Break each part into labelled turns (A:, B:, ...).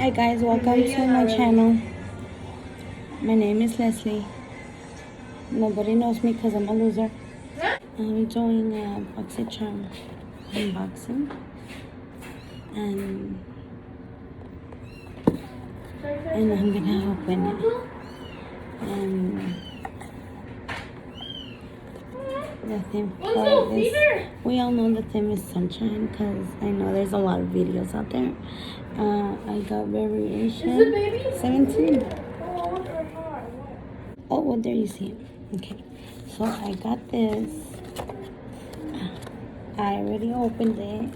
A: Hi guys, welcome to my channel. My name is Leslie. Nobody knows me because I'm a loser. I'm doing a Boxycharm unboxing, and I'm gonna open it. And the theme for this, we all know the theme is sunshine because I know there's a lot of videos out there. I got variation 17. Oh, well, there you see it. Okay, so I got this. I already opened it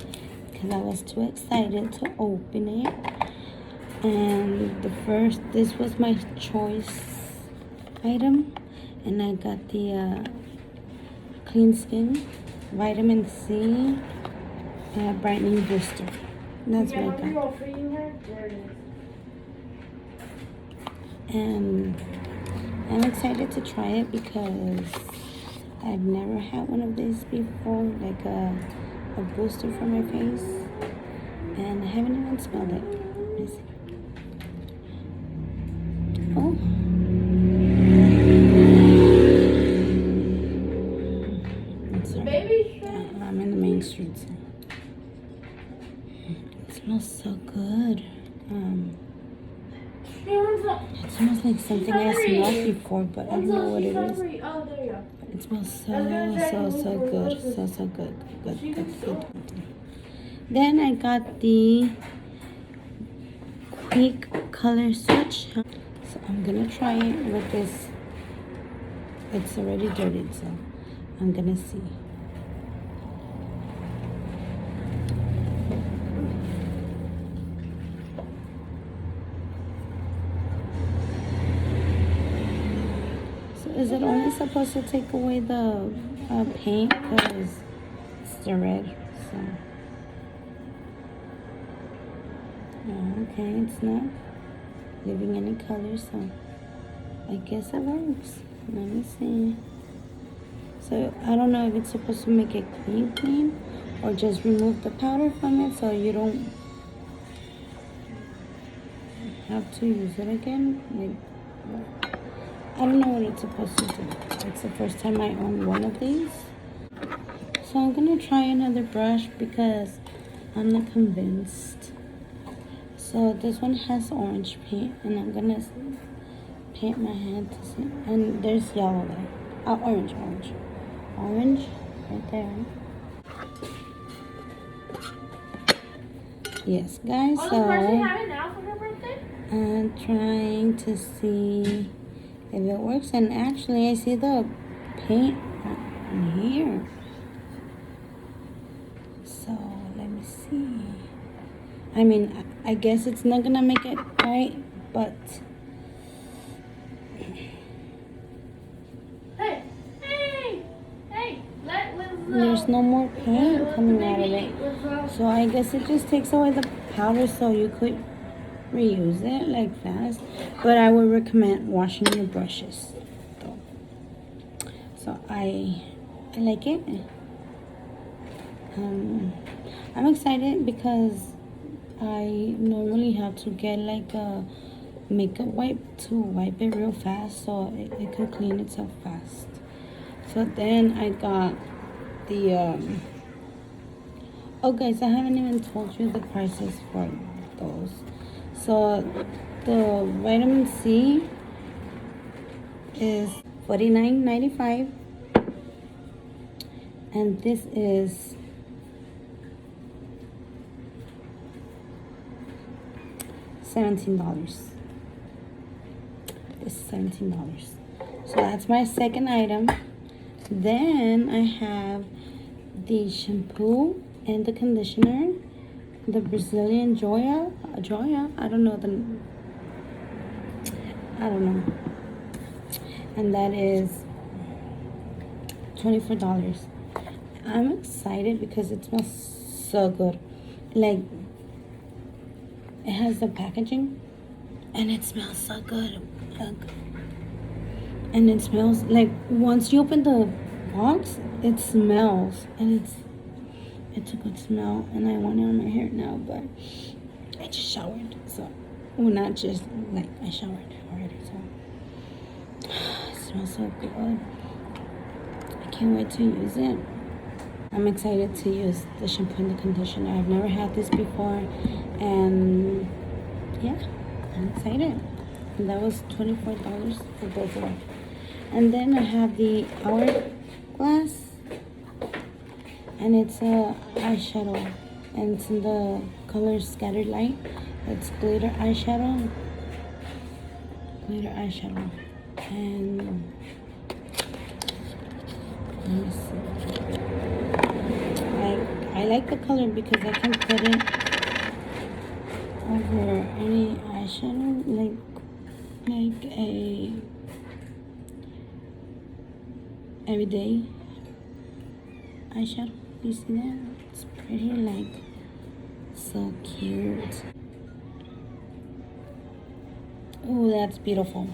A: because I was too excited to open it. And this was my choice item. And I got the Clean Skin Vitamin C Brightening Booster. That's what I got. And I'm excited to try it because I've never had one of these before, like a booster for my face, and I haven't even smelled it. Let me see. Oh. Sorry. I'm in the main street, so it smells so good. It smells like something I smelled before, but I don't know what it is. It smells so good. So good. Then I got the quick color switch. So I'm gonna try it with this. It's already dirty, so I'm gonna see. Is it only supposed to take away the paint because it's the red? So okay, it's not leaving any color, so I guess it works. Let me see. So I don't know if it's supposed to make it clean, or just remove the powder from it so you don't have to use it again. Like, I don't know what it's supposed to do. It's the first time I own one of these. So I'm gonna try another brush because I'm not convinced. So this one has orange paint, and I'm gonna paint my hand to see. And there's yellow there. Oh, orange right there. Yes, guys. So I'm trying to see if it works, and actually I see the paint in here. So let me see. I mean, I guess it's not gonna make it right, but there's no more paint coming out of it. So I guess it just takes away the powder, so you could reuse it like fast. But I would recommend washing your brushes though. So I like it. I'm excited because I normally have to get like a makeup wipe to wipe it real fast so it could clean itself fast. So then I got the oh guys, I haven't even told you the prices for those. So the vitamin C is $49.95, and this is $17. This is $17. So that's my second item. Then I have the shampoo and the conditioner, the Brazilian Joya. I don't know. And that is $24. I'm excited because it smells so good. Like, it has the packaging and it smells so good. Look. And it smells like, once you open the box, it smells, and it's a good smell. And I want it on my hair now, but I just showered, so Well, not just like I showered already, so it smells so good. I can't wait to use it. I'm excited to use the shampoo and the conditioner. I've never had this before, and yeah, I'm excited. And that was $24 for both of them. And then I have the Hourglass, and it's a eyeshadow, and it's in the color Scattered Light. It's glitter eyeshadow, and let me see. I like the color because I can put it over any eyeshadow, like a everyday eyeshadow. You see that? It's pretty, like, so cute. Oh, that's beautiful.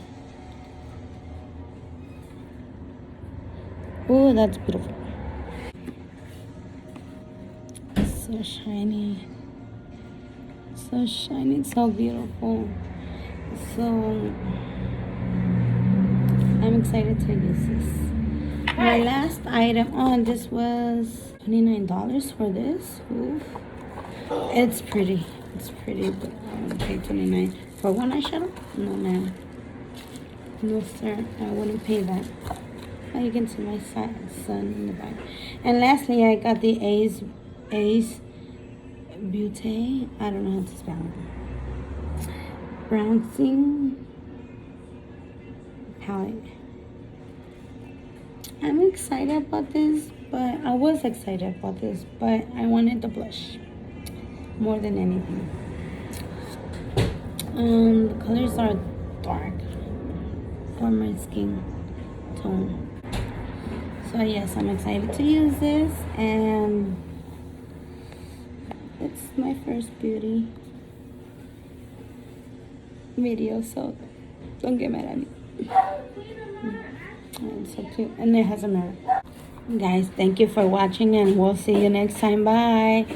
A: Oh, that's beautiful. So shiny. So shiny, so beautiful. So I'm excited to use this. My last item on this was $29 for this. Oof. It's pretty. It's pretty, but I wouldn't pay $29 for one eyeshadow. No, ma'am. No, sir. I wouldn't pay that. Oh, you can see my son in the back. And lastly, I got the Ace Beauty. I don't know how to spell it. Bronzing palette. I'm excited about this, but I was excited about this, but I wanted the blush more than anything. The colors are dark for my skin tone. So yes, I'm excited to use this, and it's my first beauty video, so don't get mad at me. It's so cute, and it has a mirror. Guys, thank you for watching, and we'll see you next time. Bye.